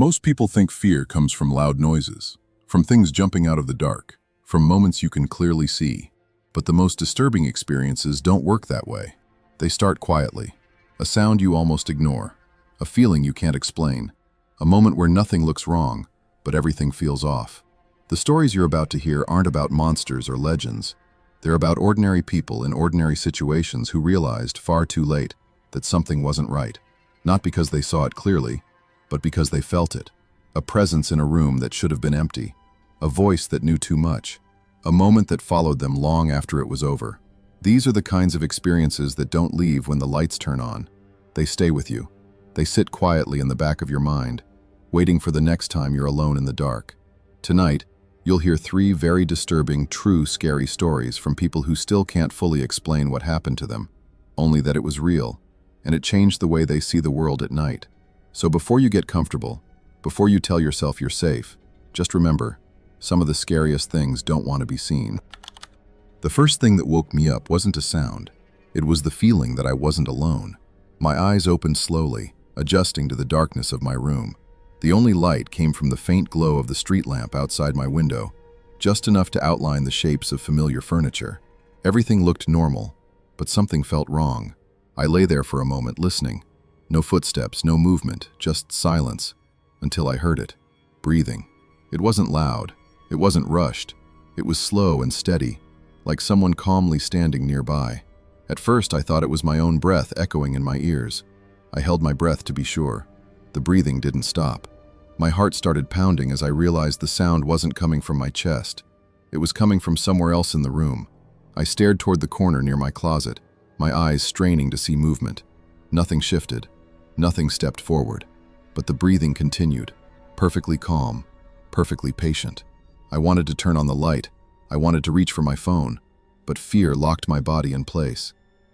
Most people think fear comes from loud noises, from things jumping out of the dark, from moments you can clearly see. But the most disturbing experiences don't work that way. They start quietly. A sound you almost ignore, a feeling you can't explain, a moment where nothing looks wrong, but everything feels off. The stories you're about to hear aren't about monsters or legends. They're about ordinary people in ordinary situations who realized far too late that something wasn't right. Not because they saw it clearly, but because they felt it. A presence in a room that should have been empty. A voice that knew too much. A moment that followed them long after it was over. These are the kinds of experiences that don't leave when the lights turn on. They stay with you. They sit quietly in the back of your mind, waiting for the next time you're alone in the dark. Tonight, you'll hear 3 very disturbing, true, scary stories from people who still can't fully explain what happened to them, only that it was real, and it changed the way they see the world at night. So before you get comfortable, before you tell yourself you're safe, just remember, some of the scariest things don't want to be seen. The first thing that woke me up wasn't a sound. It was the feeling that I wasn't alone. My eyes opened slowly, adjusting to the darkness of my room. The only light came from the faint glow of the street lamp outside my window, just enough to outline the shapes of familiar furniture. Everything looked normal, but something felt wrong. I lay there for a moment listening. No footsteps, no movement, just silence, until I heard it. Breathing. It wasn't loud. It wasn't rushed. It was slow and steady, like someone calmly standing nearby. At first, I thought it was my own breath echoing in my ears. I held my breath to be sure. The breathing didn't stop. My heart started pounding as I realized the sound wasn't coming from my chest. It was coming from somewhere else in the room. I stared toward the corner near my closet, my eyes straining to see movement. Nothing shifted. Nothing stepped forward. But the breathing continued, perfectly calm, perfectly patient. I wanted to turn on the light. I wanted to reach for my phone, but fear locked my body in place.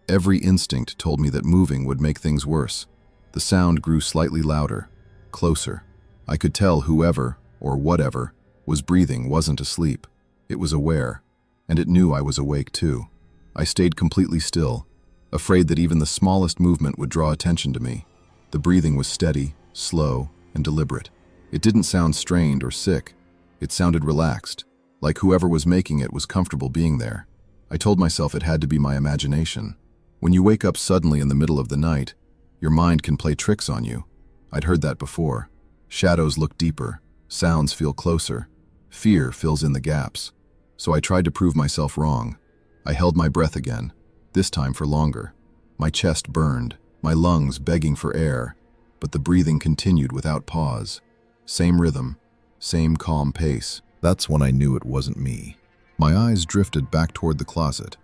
Every instinct told me that moving would make things worse. The sound grew slightly louder, closer. I could tell whoever, or whatever, was breathing wasn't asleep. It was aware, and it knew I was awake too. I stayed completely still, afraid that even the smallest movement would draw attention to me. The breathing was steady, slow, and deliberate. It didn't sound strained or sick. It sounded relaxed, like whoever was making it was comfortable being there. I told myself it had to be my imagination. When you wake up suddenly in the middle of the night, your mind can play tricks on you. I'd heard that before. Shadows look deeper, sounds feel closer, fear fills in the gaps. So I tried to prove myself wrong. I held my breath again, this time for longer. My chest burned, my lungs begging for air, but the breathing continued without pause. Same rhythm, same calm pace. That's when I knew it wasn't me. My eyes drifted back toward the closet.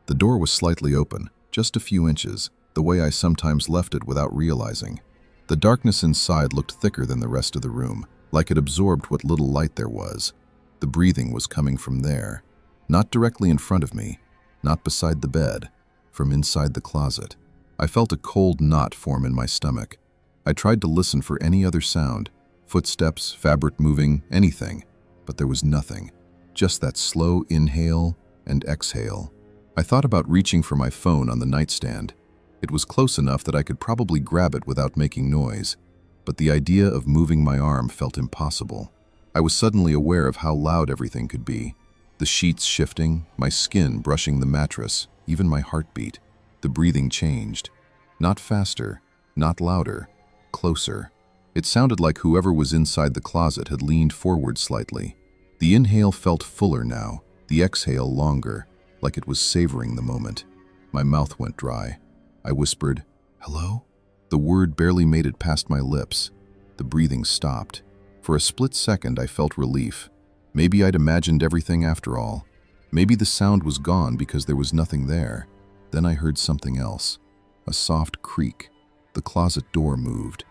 The door was slightly open, just a few inches, the way I sometimes left it without realizing. The darkness inside looked thicker than the rest of the room, like it absorbed what little light there was. The breathing was coming from there, not directly in front of me, not beside the bed, from inside the closet. I felt a cold knot form in my stomach. I tried to listen for any other sound, footsteps, fabric moving, anything, but there was nothing, just that slow inhale and exhale. I thought about reaching for my phone on the nightstand. It was close enough that I could probably grab it without making noise, but the idea of moving my arm felt impossible. I was suddenly aware of how loud everything could be. The sheets shifting, my skin brushing the mattress, even my heartbeat. The breathing changed. Not faster, not louder, closer. It sounded like whoever was inside the closet had leaned forward slightly. The inhale felt fuller now, the exhale longer, like it was savoring the moment. My mouth went dry. I whispered, "Hello?" The word barely made it past my lips. The breathing stopped. For a split second, I felt relief. Maybe I'd imagined everything after all. Maybe the sound was gone because there was nothing there. Then I heard something else. A soft creak. The closet door moved.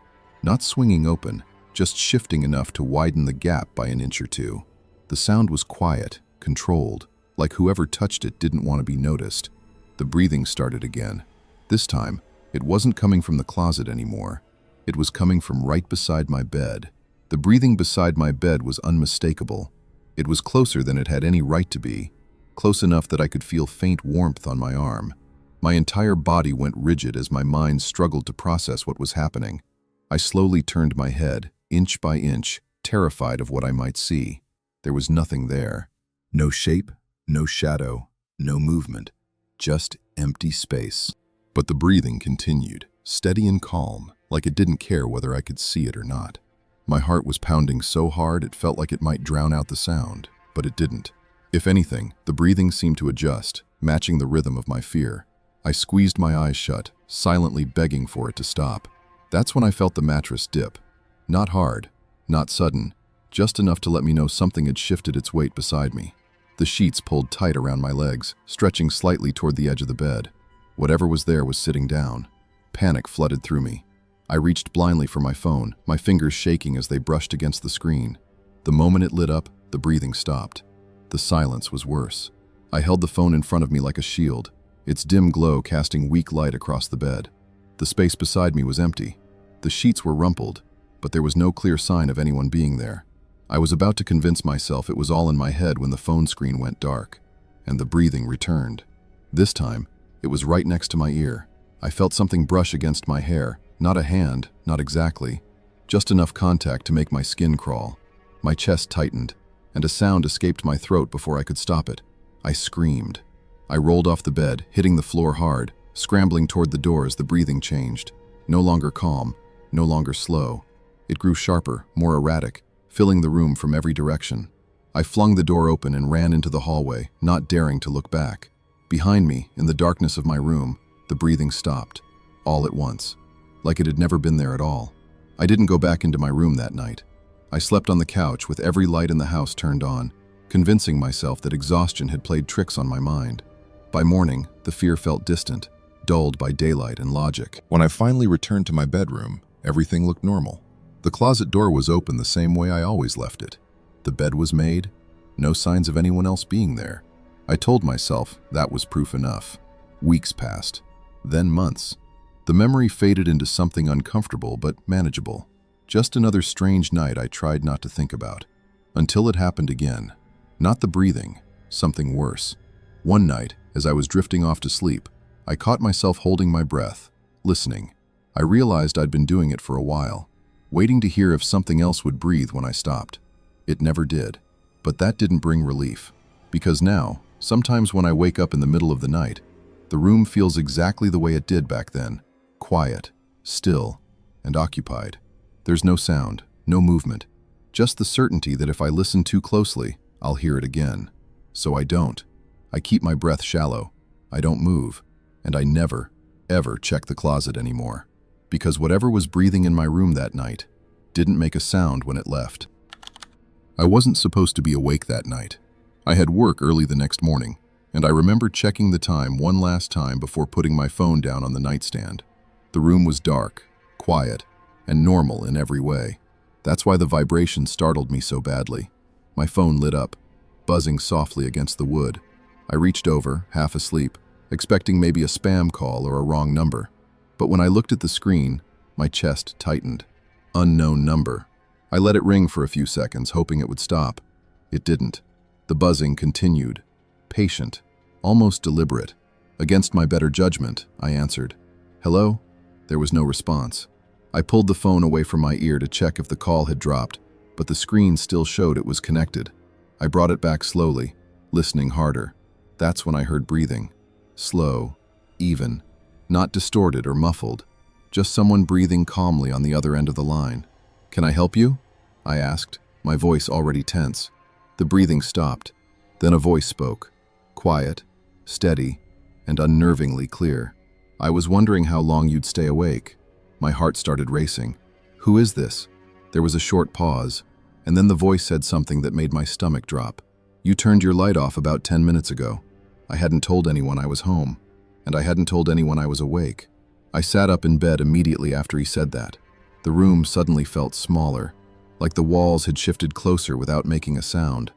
Not swinging open, just shifting enough to widen the gap by an inch or two. The sound was quiet, controlled, like whoever touched it didn't want to be noticed. The breathing started again. This time, it wasn't coming from the closet anymore. It was coming from right beside my bed. The breathing beside my bed was unmistakable. It was closer than it had any right to be, close enough that I could feel faint warmth on my arm. My entire body went rigid as my mind struggled to process what was happening. I slowly turned my head, inch by inch, terrified of what I might see. There was nothing there. No shape, no shadow, no movement, just empty space. But the breathing continued, steady and calm, like it didn't care whether I could see it or not. My heart was pounding so hard it felt like it might drown out the sound, but it didn't. If anything, the breathing seemed to adjust, matching the rhythm of my fear. I squeezed my eyes shut, silently begging for it to stop. That's when I felt the mattress dip. Not hard, not sudden, just enough to let me know something had shifted its weight beside me. The sheets pulled tight around my legs, stretching slightly toward the edge of the bed. Whatever was there was sitting down. Panic flooded through me. I reached blindly for my phone, my fingers shaking as they brushed against the screen. The moment it lit up, the breathing stopped. The silence was worse. I held the phone in front of me like a shield, its dim glow casting weak light across the bed. The space beside me was empty. The sheets were rumpled, but there was no clear sign of anyone being there. I was about to convince myself it was all in my head when the phone screen went dark, and the breathing returned. This time, it was right next to my ear. I felt something brush against my hair, not a hand, not exactly, just enough contact to make my skin crawl. My chest tightened, and a sound escaped my throat before I could stop it. I screamed. I rolled off the bed, hitting the floor hard, scrambling toward the door as the breathing changed. No longer calm, no longer slow. It grew sharper, more erratic, filling the room from every direction. I flung the door open and ran into the hallway, not daring to look back. Behind me, in the darkness of my room, the breathing stopped, all at once, like it had never been there at all. I didn't go back into my room that night. I slept on the couch with every light in the house turned on, convincing myself that exhaustion had played tricks on my mind. By morning, the fear felt distant, dulled by daylight and logic. When I finally returned to my bedroom, everything looked normal. The closet door was open the same way I always left it. The bed was made, no signs of anyone else being there. I told myself that was proof enough. Weeks passed, then months. The memory faded into something uncomfortable but manageable. Just another strange night I tried not to think about. Until it happened again. Not the breathing, something worse. One night, as I was drifting off to sleep, I caught myself holding my breath, listening. I realized I'd been doing it for a while, waiting to hear if something else would breathe when I stopped. It never did. But that didn't bring relief. Because now, sometimes when I wake up in the middle of the night, the room feels exactly the way it did back then. Quiet, still, and occupied. There's no sound, no movement, just the certainty that if I listen too closely, I'll hear it again. So I don't. I keep my breath shallow. I don't move. And I never, ever check the closet anymore. Because whatever was breathing in my room that night didn't make a sound when it left. I wasn't supposed to be awake that night. I had work early the next morning, and I remember checking the time one last time before putting my phone down on the nightstand. The room was dark, quiet, and normal in every way. That's why the vibration startled me so badly. My phone lit up, buzzing softly against the wood. I reached over, half asleep, expecting maybe a spam call or a wrong number. But when I looked at the screen, my chest tightened. Unknown number. I let it ring for a few seconds, hoping it would stop. It didn't. The buzzing continued. Patient, almost deliberate. Against my better judgment, I answered. Hello? There was no response. I pulled the phone away from my ear to check if the call had dropped, but the screen still showed it was connected. I brought it back slowly, listening harder. That's when I heard breathing. Slow, even, not distorted or muffled, just someone breathing calmly on the other end of the line. Can I help you? I asked, my voice already tense. The breathing stopped. Then a voice spoke, quiet, steady, and unnervingly clear. I was wondering how long you'd stay awake. My heart started racing. Who is this? There was a short pause, and then the voice said something that made my stomach drop. You turned your light off about 10 minutes ago. I hadn't told anyone I was home, and I hadn't told anyone I was awake. I sat up in bed immediately after he said that. The room suddenly felt smaller, like the walls had shifted closer without making a sound.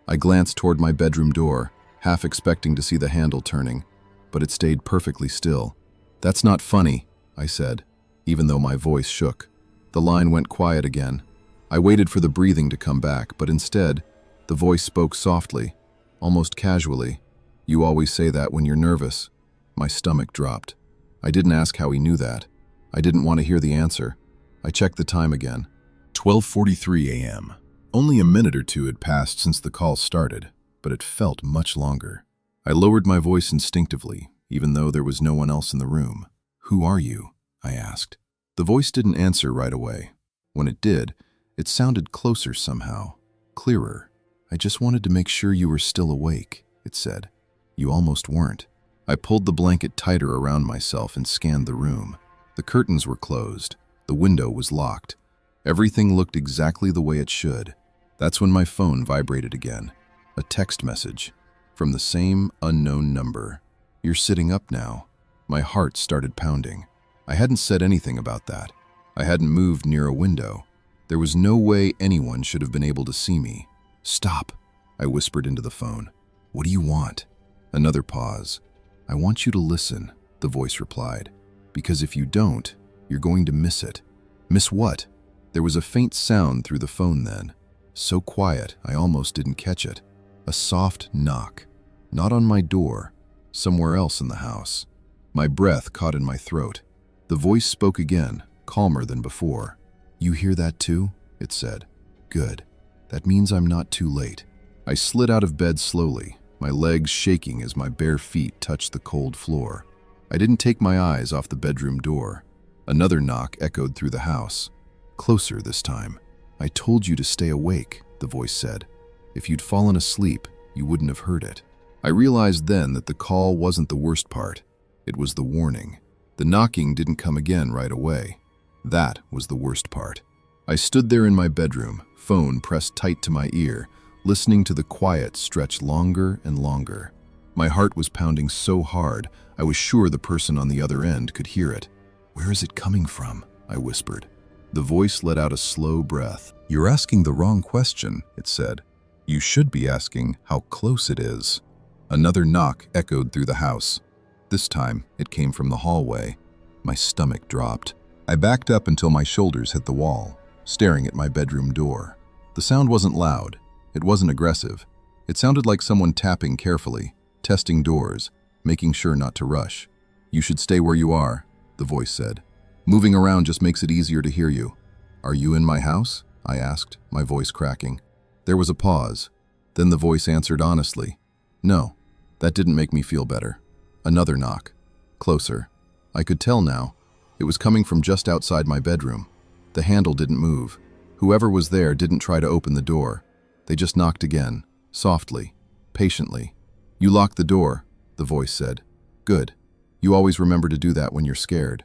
I glanced toward my bedroom door, half expecting to see the handle turning, but it stayed perfectly still. That's not funny, I said, even though my voice shook. The line went quiet again. I waited for the breathing to come back, but instead, the voice spoke softly, almost casually. You always say that when you're nervous. My stomach dropped. I didn't ask how he knew that. I didn't want to hear the answer. I checked the time again. 12:43 a.m. Only a minute or two had passed since the call started, but it felt much longer. I lowered my voice instinctively, even though there was no one else in the room. "Who are you?" I asked. The voice didn't answer right away. When it did, it sounded closer somehow, clearer. "I just wanted to make sure you were still awake," it said. "You almost weren't." I pulled the blanket tighter around myself and scanned the room. The curtains were closed. The window was locked. Everything looked exactly the way it should. That's when my phone vibrated again. A text message from the same unknown number. "You're sitting up now." My heart started pounding. I hadn't said anything about that. I hadn't moved near a window. There was no way anyone should have been able to see me. "Stop," I whispered into the phone. "What do you want?" Another pause. "I want you to listen," the voice replied. "Because if you don't, you're going to miss it." "Miss what?" There was a faint sound through the phone then. So quiet, I almost didn't catch it. A soft knock. Not on my door, somewhere else in the house. My breath caught in my throat. The voice spoke again, calmer than before. "You hear that too?" it said. "Good. That means I'm not too late." I slid out of bed slowly, my legs shaking as my bare feet touched the cold floor. I didn't take my eyes off the bedroom door. Another knock echoed through the house. Closer this time. "I told you to stay awake," the voice said. "If you'd fallen asleep, you wouldn't have heard it." I realized then that the call wasn't the worst part. It was the warning. The knocking didn't come again right away. That was the worst part. I stood there in my bedroom, phone pressed tight to my ear, listening to the quiet stretch longer and longer. My heart was pounding so hard, I was sure the person on the other end could hear it. "Where is it coming from?" I whispered. The voice let out a slow breath. "You're asking the wrong question," it said. "You should be asking how close it is." Another knock echoed through the house. This time, it came from the hallway. My stomach dropped. I backed up until my shoulders hit the wall, staring at my bedroom door. The sound wasn't loud. It wasn't aggressive. It sounded like someone tapping carefully, testing doors, making sure not to rush. "You should stay where you are," the voice said. "Moving around just makes it easier to hear you." "Are you in my house?" I asked, my voice cracking. There was a pause. Then the voice answered honestly. "No." That didn't make me feel better. Another knock. Closer. I could tell now. It was coming from just outside my bedroom. The handle didn't move. Whoever was there didn't try to open the door. They just knocked again, softly, patiently. "You locked the door," the voice said. "Good. You always remember to do that when you're scared."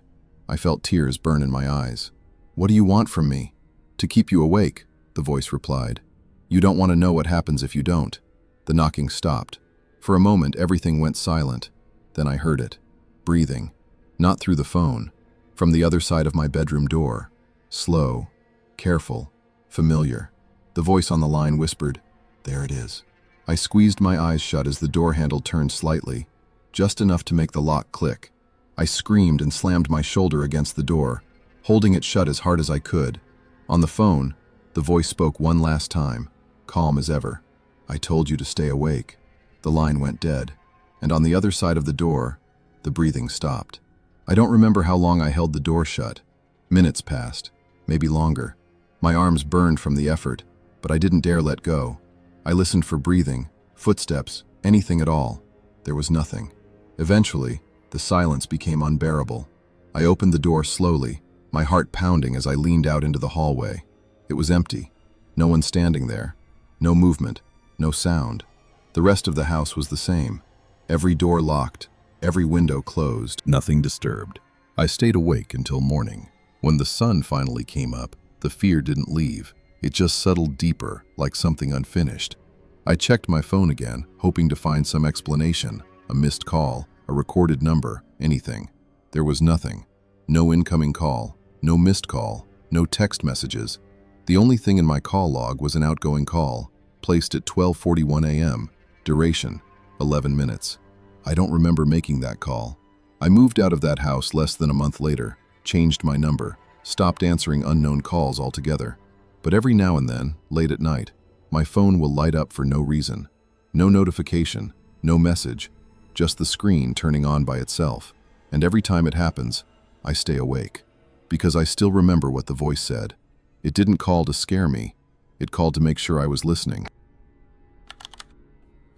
I felt tears burn in my eyes. "What do you want from me?" "To keep you awake," the voice replied. "You don't want to know what happens if you don't." The knocking stopped. For a moment, everything went silent. Then I heard it. Breathing. Not through the phone. From the other side of my bedroom door. Slow. Careful. Familiar. The voice on the line whispered, "There it is." I squeezed my eyes shut as the door handle turned slightly, just enough to make the lock click. I screamed and slammed my shoulder against the door, holding it shut as hard as I could. On the phone, the voice spoke one last time, calm as ever. "I told you to stay awake." The line went dead, and on the other side of the door, the breathing stopped. I don't remember how long I held the door shut. Minutes passed, maybe longer. My arms burned from the effort, but I didn't dare let go. I listened for breathing, footsteps, anything at all. There was nothing. Eventually, the silence became unbearable. I opened the door slowly, my heart pounding as I leaned out into the hallway. It was empty. No one standing there. No movement. No sound. The rest of the house was the same. Every door locked. Every window closed. Nothing disturbed. I stayed awake until morning. When the sun finally came up, the fear didn't leave. It just settled deeper, like something unfinished. I checked my phone again, hoping to find some explanation. A missed call, a recorded number, anything. There was nothing. No incoming call, no missed call, no text messages. The only thing in my call log was an outgoing call, placed at 12:41 a.m., duration, 11 minutes. I don't remember making that call. I moved out of that house less than a month later, changed my number, stopped answering unknown calls altogether. But every now and then, late at night, my phone will light up for no reason. No notification, no message, just the screen turning on by itself. And every time it happens, I stay awake. Because I still remember what the voice said. It didn't call to scare me. It called to make sure I was listening.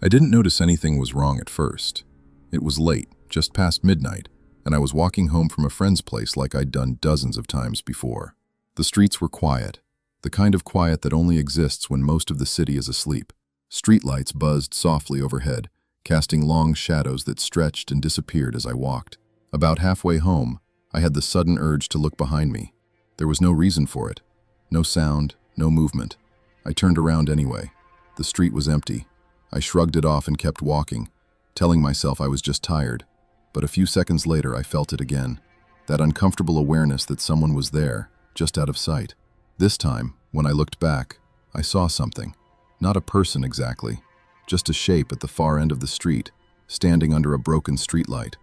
I didn't notice anything was wrong at first. It was late, just past midnight, and I was walking home from a friend's place like I'd done dozens of times before. The streets were quiet, the kind of quiet that only exists when most of the city is asleep. Streetlights buzzed softly overhead, casting long shadows that stretched and disappeared as I walked. About halfway home, I had the sudden urge to look behind me. There was no reason for it. No sound, no movement. I turned around anyway. The street was empty. I shrugged it off and kept walking, telling myself I was just tired. But a few seconds later, I felt it again. That uncomfortable awareness that someone was there, just out of sight. This time, when I looked back, I saw something. Not a person exactly, just a shape at the far end of the street, standing under a broken streetlight.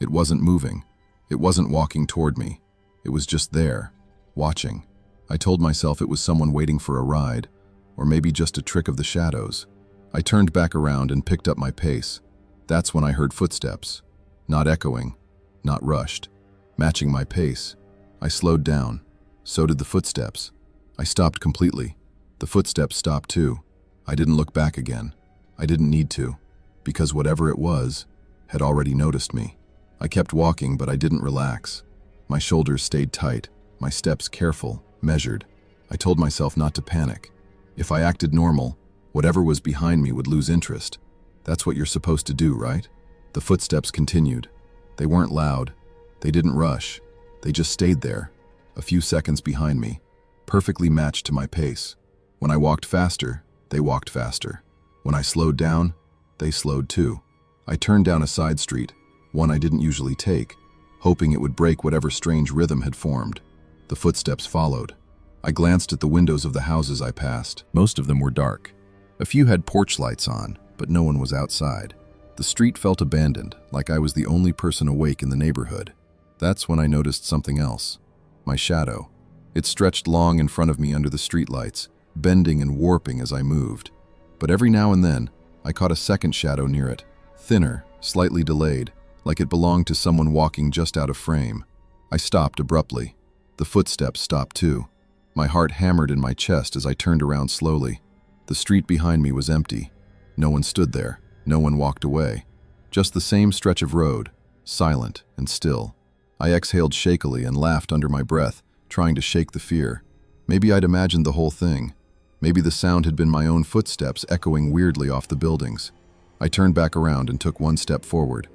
It wasn't moving. It wasn't walking toward me. It was just there, watching. I told myself it was someone waiting for a ride, or maybe just a trick of the shadows. I turned back around and picked up my pace. That's when I heard footsteps. Not echoing, not rushed. Matching my pace. I slowed down. So did the footsteps. I stopped completely. The footsteps stopped too. I didn't look back again. I didn't need to, because whatever it was had already noticed me. I kept walking, but I didn't relax. My shoulders stayed tight, my steps careful, measured. I told myself not to panic. If I acted normal, whatever was behind me would lose interest. That's what you're supposed to do, right? The footsteps continued. They weren't loud. They didn't rush. They just stayed there, a few seconds behind me, perfectly matched to my pace. When I walked faster, they walked faster. When I slowed down, they slowed too. I turned down a side street, one I didn't usually take, hoping it would break whatever strange rhythm had formed. The footsteps followed. I glanced at the windows of the houses I passed. Most of them were dark. A few had porch lights on, but no one was outside. The street felt abandoned, like I was the only person awake in the neighborhood. That's when I noticed something else. My shadow. It stretched long in front of me under the streetlights, bending and warping as I moved. But every now and then, I caught a second shadow near it, thinner, slightly delayed, like it belonged to someone walking just out of frame. I stopped abruptly. The footsteps stopped too. My heart hammered in my chest as I turned around slowly. The street behind me was empty. No one stood there. No one walked away. Just the same stretch of road, silent and still. I exhaled shakily and laughed under my breath, trying to shake the fear. Maybe I'd imagined the whole thing. Maybe the sound had been my own footsteps echoing weirdly off the buildings. I turned back around and took one step forward,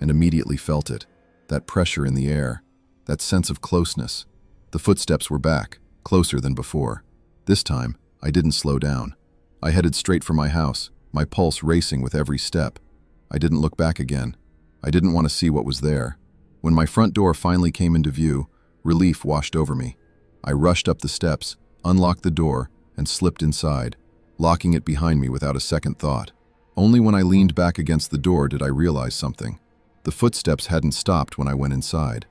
and immediately felt it. That pressure in the air, that sense of closeness. The footsteps were back, closer than before. This time, I didn't slow down. I headed straight for my house, my pulse racing with every step. I didn't look back again. I didn't want to see what was there. When my front door finally came into view, relief washed over me. I rushed up the steps, unlocked the door, and slipped inside, locking it behind me without a second thought. Only when I leaned back against the door did I realize something. The footsteps hadn't stopped when I went inside.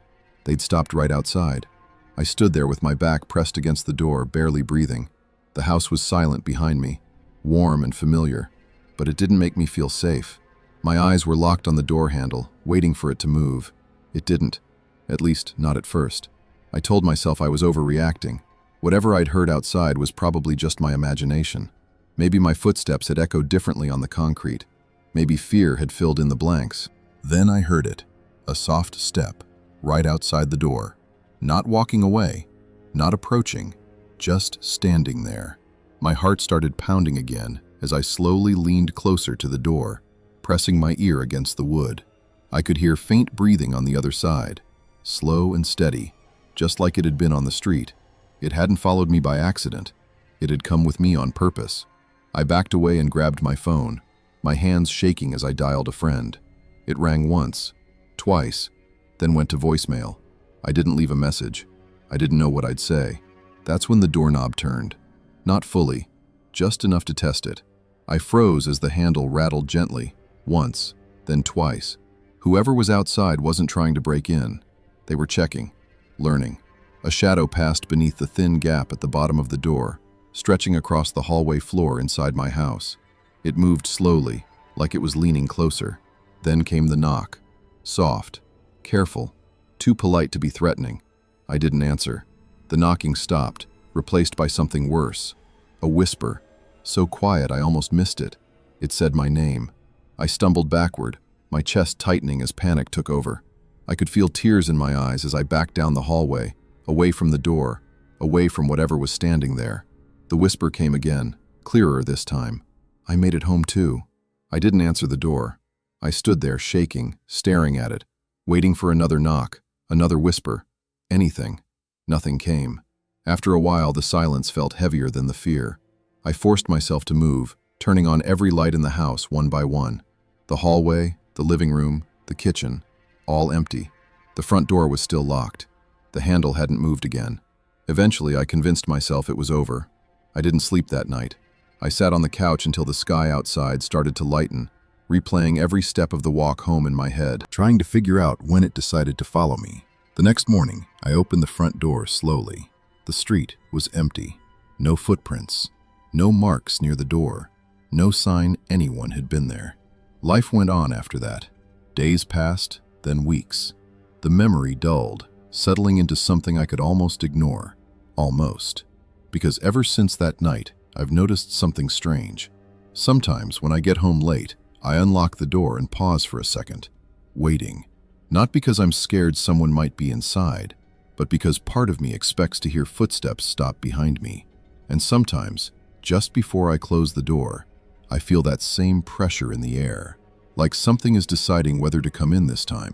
They'd stopped right outside. I stood there with my back pressed against the door, barely breathing. The house was silent behind me, warm and familiar, but it didn't make me feel safe. My eyes were locked on the door handle, waiting for it to move. It didn't, at least not at first. I told myself I was overreacting. Whatever I'd heard outside was probably just my imagination. Maybe my footsteps had echoed differently on the concrete. Maybe fear had filled in the blanks. Then I heard it, a soft step, right outside the door. Not walking away, not approaching, just standing there. My heart started pounding again as I slowly leaned closer to the door, pressing my ear against the wood. I could hear faint breathing on the other side, slow and steady, just like it had been on the street. It hadn't followed me by accident. It had come with me on purpose. I backed away and grabbed my phone, my hands shaking as I dialed a friend. It rang once, twice, then went to voicemail. I didn't leave a message. I didn't know what I'd say. That's when the doorknob turned. Not fully, just enough to test it. I froze as the handle rattled gently, once, then twice. Whoever was outside wasn't trying to break in. They were checking, learning. A shadow passed beneath the thin gap at the bottom of the door, stretching across the hallway floor inside my house. It moved slowly, like it was leaning closer. Then came the knock. Soft, careful, too polite to be threatening. I didn't answer. The knocking stopped, replaced by something worse. A whisper, so quiet I almost missed it. It said my name. I stumbled backward, my chest tightening as panic took over. I could feel tears in my eyes as I backed down the hallway, away from the door, away from whatever was standing there. The whisper came again, clearer this time. I made it home too. I didn't answer the door. I stood there shaking, staring at it, waiting for another knock, another whisper, anything. Nothing came. After a while, the silence felt heavier than the fear. I forced myself to move, turning on every light in the house one by one. The hallway, the living room, the kitchen, all empty. The front door was still locked. The handle hadn't moved again. Eventually, I convinced myself it was over. I didn't sleep that night. I sat on the couch until the sky outside started to lighten, replaying every step of the walk home in my head, trying to figure out when it decided to follow me. The next morning, I opened the front door slowly. The street was empty. No footprints. No marks near the door. No sign anyone had been there. Life went on after that. Days passed, then weeks. The memory dulled, settling into something I could almost ignore. Almost. Because ever since that night, I've noticed something strange. Sometimes when I get home late, I unlock the door and pause for a second, waiting. Not because I'm scared someone might be inside, but because part of me expects to hear footsteps stop behind me. And sometimes, just before I close the door, I feel that same pressure in the air, like something is deciding whether to come in this time.